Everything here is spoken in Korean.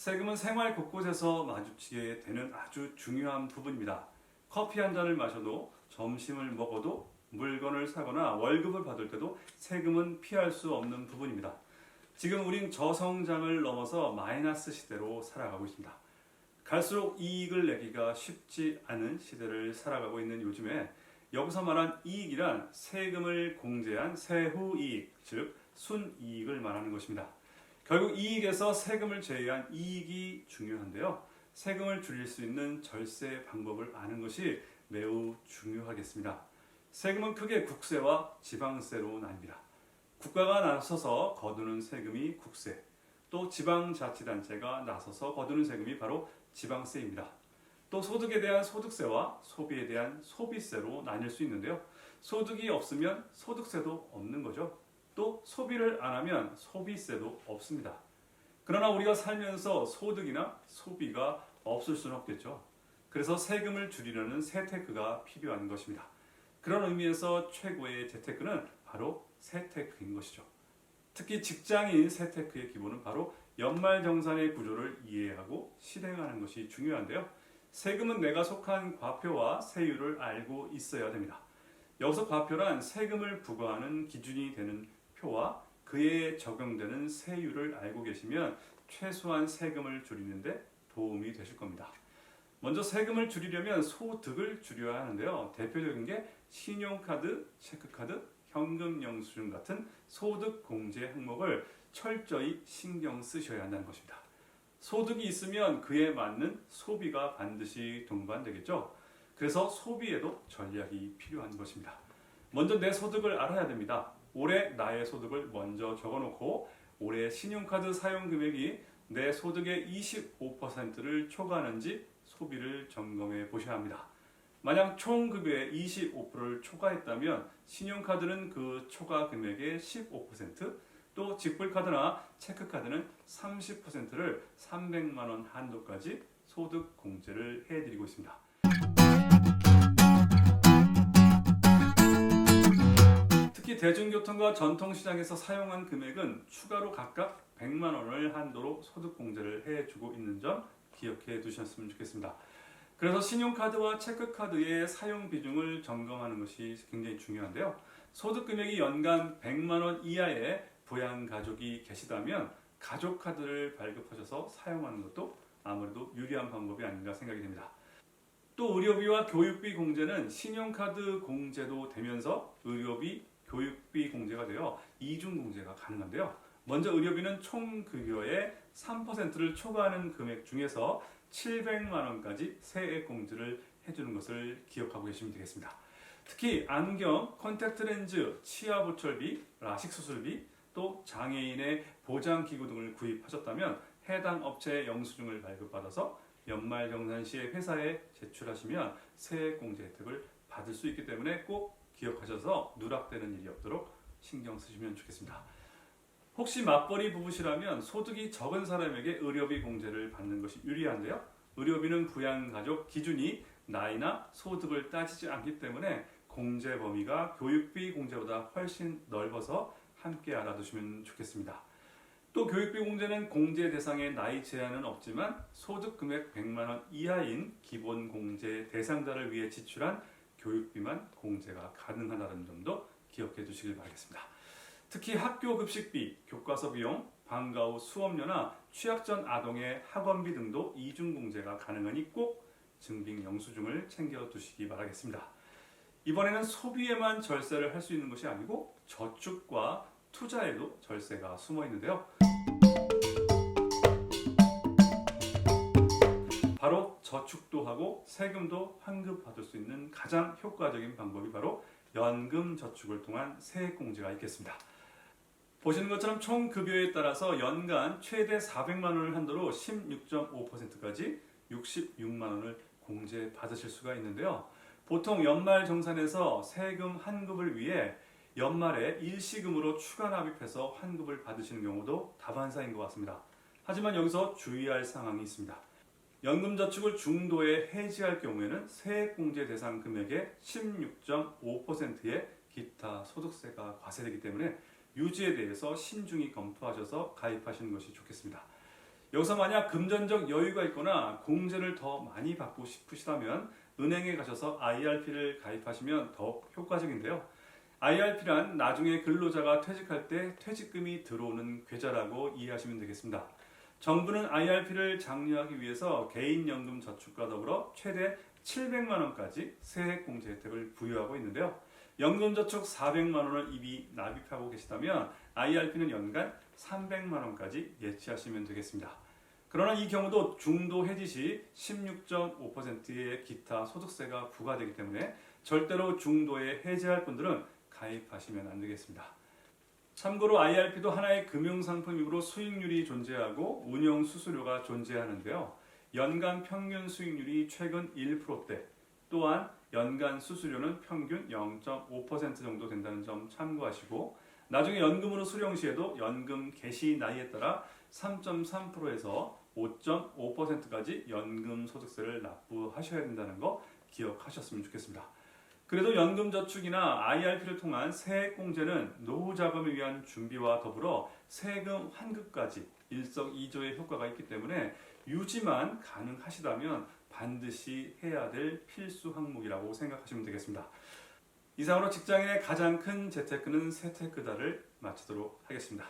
세금은 생활 곳곳에서 마주치게 되는 아주 중요한 부분입니다. 커피 한 잔을 마셔도, 점심을 먹어도, 물건을 사거나 월급을 받을 때도 세금은 피할 수 없는 부분입니다. 지금 우린 저성장을 넘어서 마이너스 시대로 살아가고 있습니다. 갈수록 이익을 내기가 쉽지 않은 시대를 살아가고 있는 요즘에 여기서 말한 이익이란 세금을 공제한 세후이익, 즉 순이익을 말하는 것입니다. 결국 이익에서 세금을 제외한 이익이 중요한데요. 세금을 줄일 수 있는 절세 방법을 아는 것이 매우 중요하겠습니다. 세금은 크게 국세와 지방세로 나뉩니다. 국가가 나서서 거두는 세금이 국세, 또 지방자치단체가 나서서 거두는 세금이 바로 지방세입니다. 또 소득에 대한 소득세와 소비에 대한 소비세로 나뉠 수 있는데요. 소득이 없으면 소득세도 없는 거죠. 또 소비를 안 하면 소비세도 없습니다. 그러나 우리가 살면서 소득이나 소비가 없을 수는 없겠죠. 그래서 세금을 줄이려는 세테크가 필요한 것입니다. 그런 의미에서 최고의 재테크는 바로 세테크인 것이죠. 특히 직장인 세테크의 기본은 바로 연말정산의 구조를 이해하고 실행하는 것이 중요한데요. 세금은 내가 속한 과표와 세율을 알고 있어야 됩니다. 여기서 과표란 세금을 부과하는 기준이 되는 표와 그에 적용되는 세율을 알고 계시면 최소한 세금을 줄이는데 도움이 되실 겁니다. 먼저 세금을 줄이려면 소득을 줄여야 하는데요. 대표적인 게 신용카드, 체크카드, 현금 영수증 같은 소득 공제 항목을 철저히 신경 쓰셔야 한다는 것입니다. 소득이 있으면 그에 맞는 소비가 반드시 동반되겠죠. 그래서 소비에도 전략이 필요한 것입니다. 먼저 내 소득을 알아야 됩니다. 올해 나의 소득을 먼저 적어놓고 올해 신용카드 사용 금액이 내 소득의 25%를 초과하는지 소비를 점검해 보셔야 합니다. 만약 총 급여의 25%를 초과했다면 신용카드는 그 초과 금액의 15%, 또 직불카드나 체크카드는 30%를 300만 원 한도까지 소득 공제를 해드리고 있습니다. 특히 대중교통과 전통시장에서 사용한 금액은 추가로 각각 100만 원을 한도로 소득 공제를 해주고 있는 점 기억해 두셨으면 좋겠습니다. 그래서 신용카드와 체크카드의 사용 비중을 점검하는 것이 굉장히 중요한데요. 소득 금액이 연간 100만 원 이하의 부양가족이 계시다면 가족카드를 발급하셔서 사용하는 것도 아무래도 유리한 방법이 아닌가 생각이 됩니다. 또 의료비와 교육비 공제는 신용카드 공제도 되면서 의료비, 교육비 공제가 되어 이중 공제가 가능한데요. 먼저 의료비는 총 급여의 3%를 초과하는 금액 중에서 700만 원까지 세액 공제를 해주는 것을 기억하고 계시면 되겠습니다. 특히 안경, 컨택트 렌즈, 치아 보철비, 라식 수술비, 또 장애인의 보장기구 등을 구입하셨다면 해당 업체의 영수증을 발급받아서 연말정산 시에 회사에 제출하시면 세액공제 혜택을 받을 수 있기 때문에 꼭 기억하셔서 누락되는 일이 없도록 신경 쓰시면 좋겠습니다. 혹시 맞벌이 부부시라면 소득이 적은 사람에게 의료비 공제를 받는 것이 유리한데요. 의료비는 부양가족 기준이 나이나 소득을 따지지 않기 때문에 공제 범위가 교육비 공제보다 훨씬 넓어서 함께 알아두시면 좋겠습니다. 또 교육비 공제는 공제 대상에 나이 제한은 없지만 소득 금액 100만 원 이하인 기본 공제 대상자를 위해 지출한 교육비만 공제가 가능하다는 점도 기억해 두시길 바라겠습니다. 특히 학교 급식비, 교과서 비용, 방과 후 수업료나 취약 전 아동의 학원비 등도 이중 공제가 가능하니 꼭 증빙 영수증을 챙겨 두시기 바라겠습니다. 이번에는 소비에만 절세를 할 수 있는 것이 아니고 저축과 투자에도 절세가 숨어 있는데요. 바로 저축도 하고 세금도 환급받을 수 있는 가장 효과적인 방법이 바로 연금 저축을 통한 세액 공제가 있겠습니다. 보시는 것처럼 총 급여에 따라서 연간 최대 400만 원을 한도로 16.5%까지 66만 원을 공제 받으실 수가 있는데요. 보통 연말정산에서 세금 환급을 위해 연말에 일시금으로 추가 납입해서 환급을 받으시는 경우도 다반사인 것 같습니다. 하지만 여기서 주의할 상황이 있습니다. 연금저축을 중도에 해지할 경우에는 세액공제 대상 금액의 16.5%의 기타 소득세가 과세되기 때문에 유지에 대해서 신중히 검토하셔서 가입하시는 것이 좋겠습니다. 여기서 만약 금전적 여유가 있거나 공제를 더 많이 받고 싶으시다면 은행에 가셔서 IRP를 가입하시면 더욱 효과적인데요. IRP란 나중에 근로자가 퇴직할 때 퇴직금이 들어오는 계좌라고 이해하시면 되겠습니다. 정부는 IRP를 장려하기 위해서 개인연금 저축과 더불어 최대 700만 원까지 세액공제 혜택을 부여하고 있는데요. 연금저축 400만 원을 이미 납입하고 계시다면 IRP는 연간 300만 원까지 예치하시면 되겠습니다. 그러나 이 경우도 중도 해지 시 16.5%의 기타 소득세가 부과되기 때문에 절대로 중도에 해지할 분들은 가입하시면 안 되겠습니다. 참고로 IRP도 하나의 금융상품이므로 수익률이 존재하고 운영 수수료가 존재하는데요. 연간 평균 수익률이 최근 1%대, 또한 연간 수수료는 평균 0.5% 정도 된다는 점 참고하시고, 나중에 연금으로 수령 시에도 연금 개시 나이에 따라 3.3%에서 5.5%까지 연금 소득세를 납부하셔야 된다는 거 기억하셨으면 좋겠습니다. 그래도 연금저축이나 IRP를 통한 세액공제는 노후자금을 위한 준비와 더불어 세금 환급까지 일석이조의 효과가 있기 때문에 유지만 가능하시다면 반드시 해야 될 필수 항목이라고 생각하시면 되겠습니다. 이상으로 직장의 가장 큰 재테크는 세테크다를 마치도록 하겠습니다.